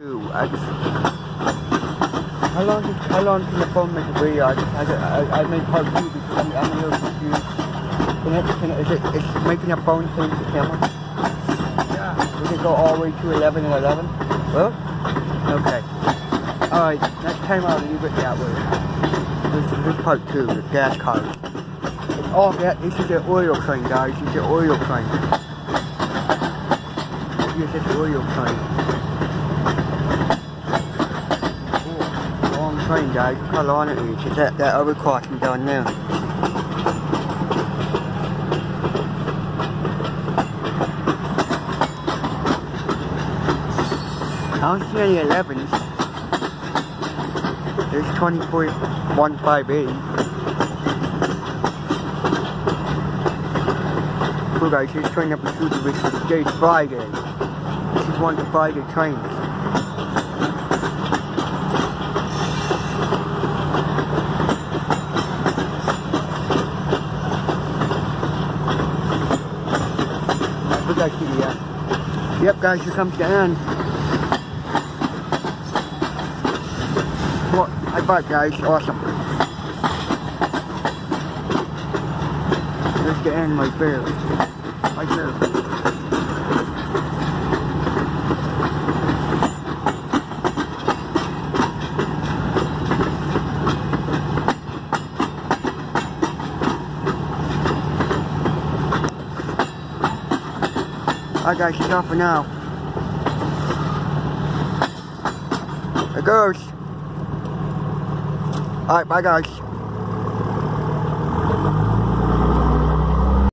How long can the phone make a video? I made part 2 because I'm a little confused. It's making a phone change the camera? Yeah. We can go all the way to 11 and 11? Well? Okay. Alright, next time I'll leave it that way. This is part 2, the gas card. Oh, this is the oil train, guys. This is the oil train. This is the oil train. Long train, guys. Look how long it is. It's that other crossing down there. I don't see any 11s. There's 24,158. Cool guys, this train up in Susie, which is today's Friday. This is one of the Friday trains. I think I see that. Yep guys, here comes the end. What? High five guys, awesome. There's the end right there. Right there. Alright guys, she's off for now. There goes. Alright, bye guys.